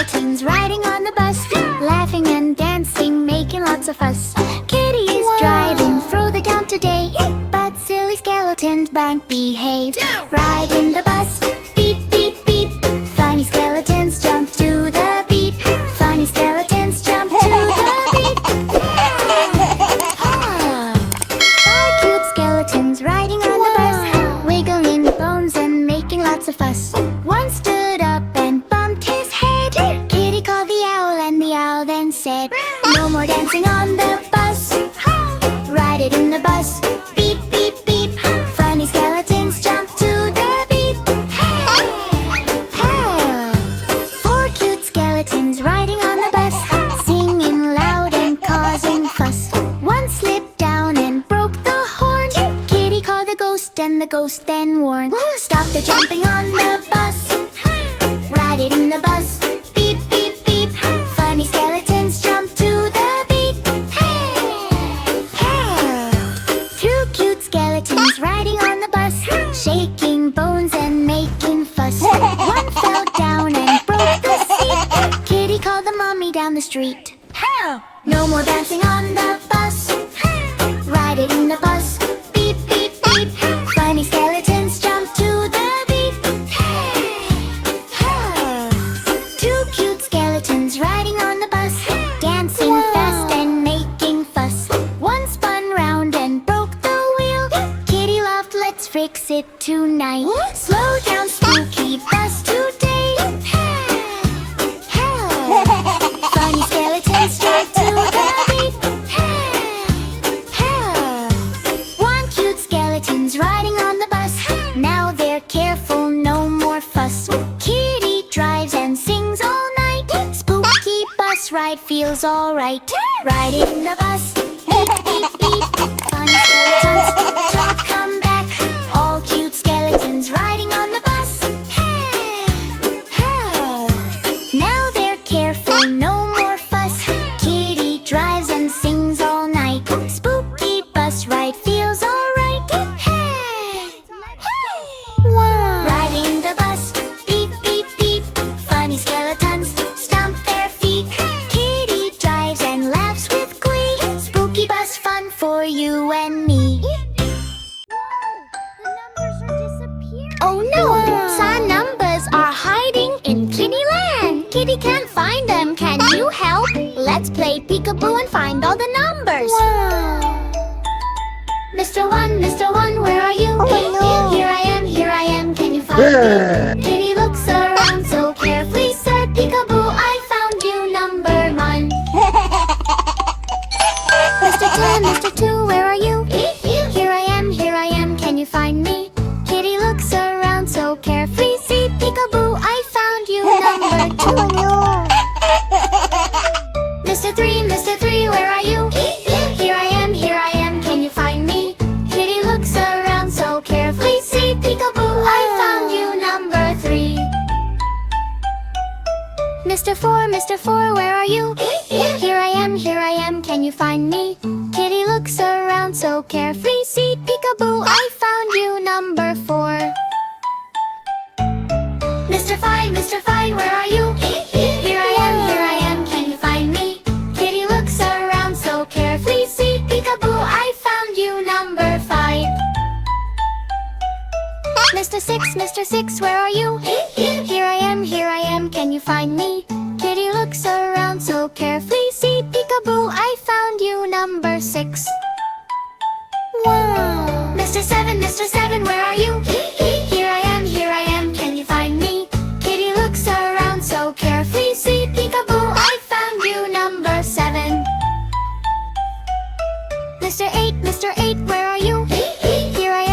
skeletons riding on the bus, laughing and dancing, making lots of fuss. Kitty is driving through the town today, but silly skeletons bank behave. Riding the bus, beep, beep, beep. Funny skeletons jump to the beat. Funny skeletons jump to the beat. Five cute skeletons riding on the bus, wiggling bones and making lots of fuss. One stood up and bumped his head. Kitty called the owl and the owl then said, "No more dancing on the bus. Ride it in the bus, beep, beep, beep. Funny skeletons jump to the beat." Four cute skeletons riding on the bus, singing loud and causing fuss. One slipped down and broke the horn. Kitty called the ghost and the ghost then warned, "Stop the jumping on the bus. Ride it in the bus, beep, beep, beep. Funny skeletons jump to the beat." Two cute skeletons riding on the bus, shaking bones and making fuss. One fell down and broke the seat. Kitty called the mommy down the street. "No more dancing on the bus. Ride it in the bus, beep, beep, beep. Funny skeletons jump to the beat." Two cute skeletons riding on the bus, dancing fast and making fuss. One spun round and broke the wheel. Kitty laughed, "Let's fix it tonight. Slow down, spooky bus today." Funny skeletons jump to the beat. One cute skeleton's riding on the bus. Now they're careful, no more fuss. Kitty drives and sings all night. Spooky bus ride feels alright. Ride in the bus, beep, beep, beep. Funny skeletons don't come back. All cute skeletons riding on the bus. Now they're careful, no more fuss. Kitty drives and sings all night. Spooky bus ride feels alright. Riding the bus, beep, beep, beep. Funny skeletons stomp their feet. Kitty drives and laughs with glee. Spooky bus fun for you and me. Oh no! Some numbers are hiding in Kittyland. Kitty can't find them. Can you help? Let's play peekaboo and find all the numbers. Mr. One, where are you? Here I am, can you find me? Kitty looks around so carefully, said peekaboo, I found you, number 1. Mr. Two, where are you? Here I am, can you find me? Kitty looks around so carefully, see peekaboo, I found you, number 2. Mr. Three, where are you? Here I am, can you find me? Kitty looks around so carefully, see peekaboo, I found you, number 3. Mr. Four, where are you? Here I am, can you find me? Kitty looks around so carefully, see peekaboo, I found you, number 4. Mr. Five, where are you? Here I am, can you find me? Kitty looks around so carefully, see peekaboo, I found you, number 5. Mr. Six, where are you? Here I am, can you find me? Kitty looks around so carefully, see peekaboo, I found you, number 6. Mr. Seven, where are you? Here I am, can you find me? Kitty looks around so carefully, see peekaboo, I found you, number 7. Mr. Eight, where are you? Here I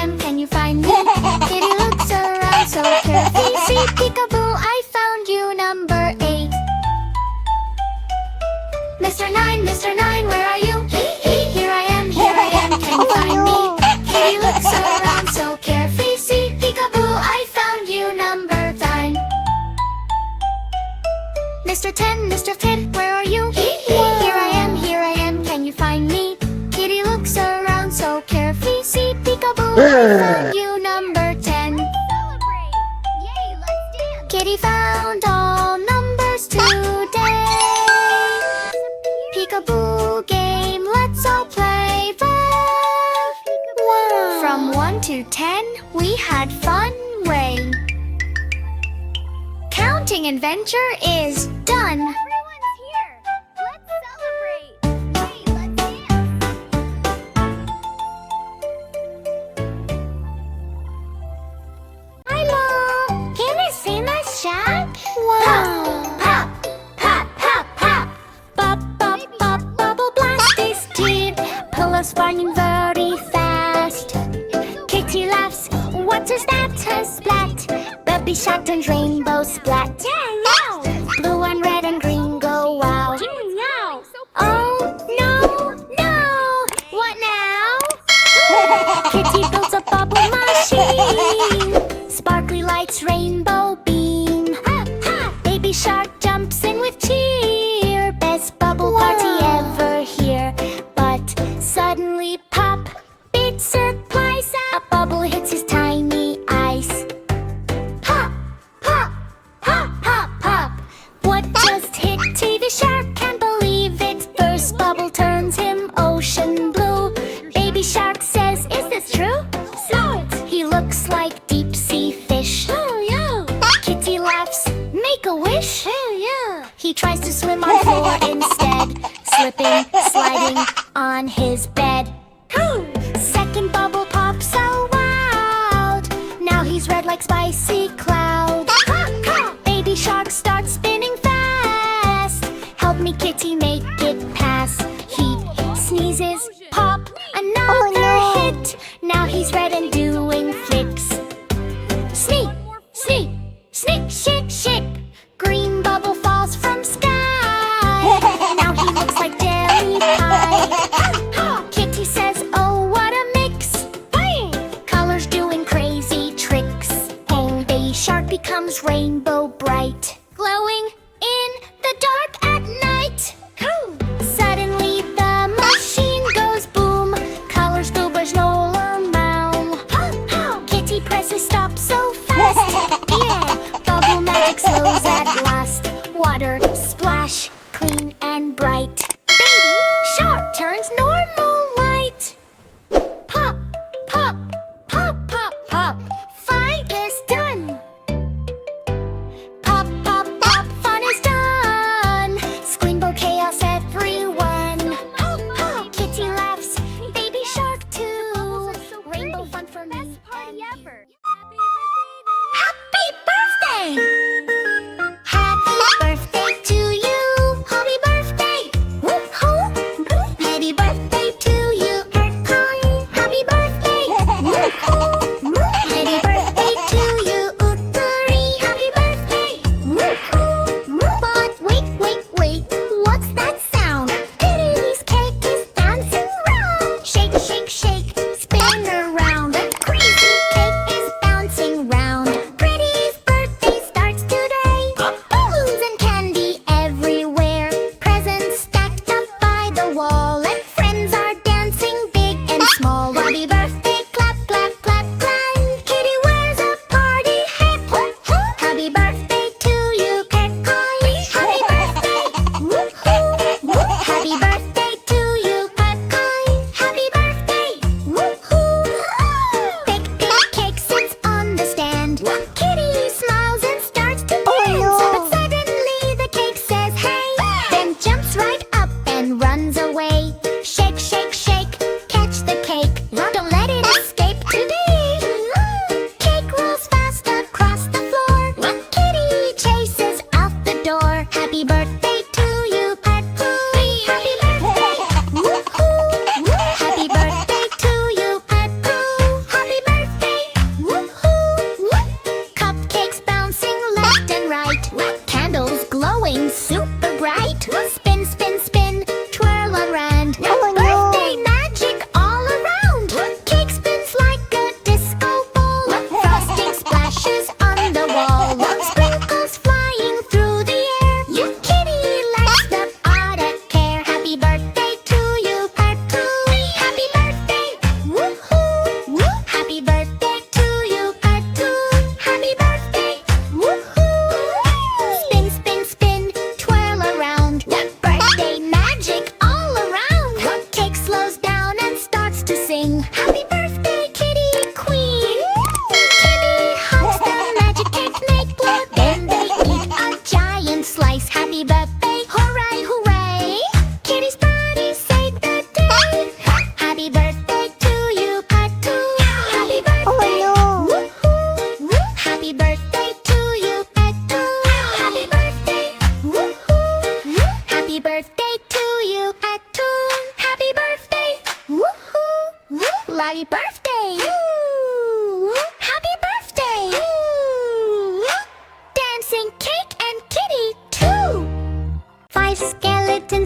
am, can you find me? Kitty looks around so carefully, see peekaboo, I found you, number 8. Mr. Nine, where are you? Here I am, can you find me? Kitty looks around so carefully, see peekaboo, I found you, number 9. Mr. Ten, where are you? Here I am, can you find me? Kitty looks around so carefully, see peekaboo, I found you, number 10. Kitty found all numbers. peekaboo game. Let's all play bye. Wow. From 1 to 10, we had fun way. Counting adventure is done. Everyone's here. Let's celebrate. Hey, let's dance. Hi, Mom. Can we see my shack? Wow. Pop, pop, pop, pop. Pop, pop, pop, bubble blast is deep. Pillows falling very fast. Kitty laughs. What is that? A splat. Baby shark turns rainbow splat. Blue and red and green go wow. Oh, no, no. What now? Kitty builds a bubble machine. Sparkly lights, rainbow beam. Baby shark jumps in with cheer. Best bubble party ever here. But suddenly pop, big surprise. A bubble hits his tiny eyes. Pop, pop, pop, pop, pop. What just hit TV shark? Can't believe it. First bubble turns him ocean blue. Baby shark says, is this true? So he looks like deep sea fish. Oh yeah. Kitty laughs, make a wish. Oh yeah. He tries to swim on floor instead, slipping, sliding on his bed. Second bubble pops out wild. Now he's red like spicy cloud. Baby shark starts spinning fast. Help me, Kitty, make it pass. He sneezes, pop, another hit. Now he's red and doing flicks. Sneak, sneak, sneak, shake, shake. Green bubble falls from sky. Now he looks like jelly pie. Kitty says, oh, what a mix. Colors doing crazy tricks. Baby shark becomes rainbow bright, glowing in the dark at night. Suddenly the machine goes boom. Colors go no mound. Kitty presses stop so fast. Yeah, bubble magic slows at last. Water splash, clean and bright. Baby shark turns normal light. Pop, pop, pop, pop, pop. Fight is done. Pop, pop, pop, fun is done. Screambow chaos everyone. Kitty laughs, baby shark too. Rainbow fun for me. Best party ever. Happy birthday! Happy birthday to you. Happy birthday.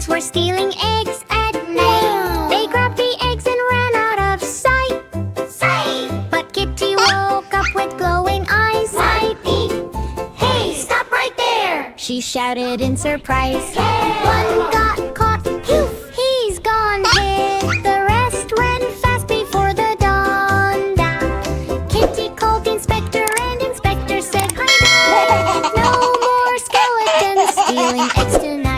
skeletons were stealing eggs at night. They grabbed the eggs and ran out of sight. But Kitty woke up with glowing eyes. Hey, stop right there! She shouted in surprise. One got caught, poof, he's gone hid. The rest ran fast before the dawn. Kitty called the inspector and inspector said, "Hi, no more skeletons stealing eggs tonight."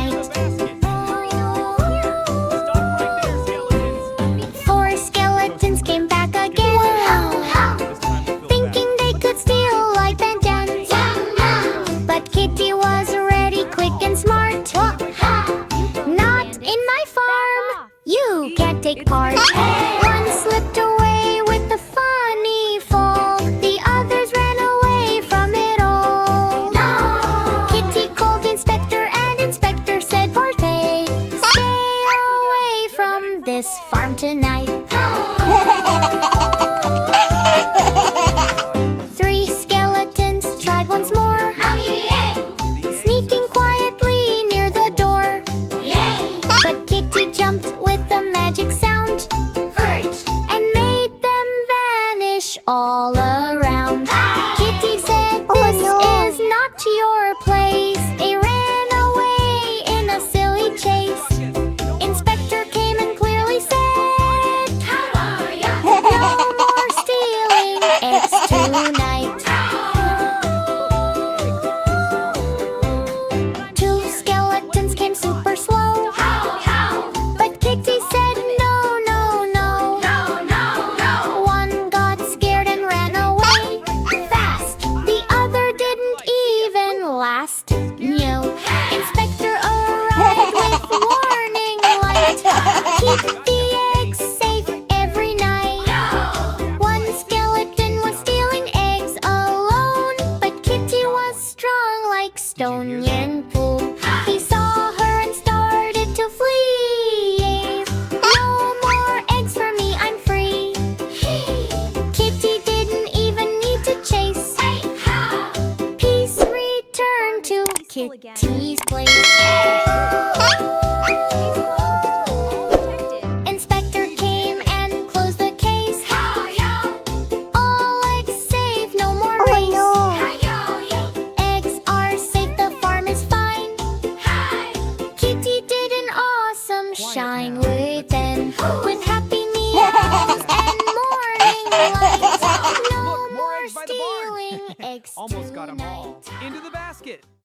4 skeletons came back again, thinking they could steal like vengeance. But Kitty was ready, quick and smart. Not in my farm, you can't take part. One slipped away with a funny fall. The others ran away from it all. Kitty called the inspector and inspector said, "Poor thing, stay away from this farm tonight." 3 skeletons tried once more, sneaking quietly near the door. But Kitty jumped with a magic sound and made them vanish all around. Kitty said, "This is not your place." They ran away in a silly chase. Inspector came and clearly said, "No more stealing eggs tonight." 2 skeletons came super slow, but Kitty said, "No, no, no." One got scared and ran away fast. The other didn't even last. No. Inspector arrived with warning light. Keep the eggs safe every night. 1 skeleton was stealing eggs alone, but Kitty was strong like stone and pool. He saw her and started to flee. "No more eggs for me, I'm free." Kitty didn't even need to chase. Peace returned to Kitty's place. Inspector came and closed the case. All eggs safe, no more race. Eggs are safe, the farm is fine. Kitty did an awesome shine within, with happy meows and morning light. No more Look, more eggs by the barn. stealing eggs Almost got 'em all. tonight. Into the basket.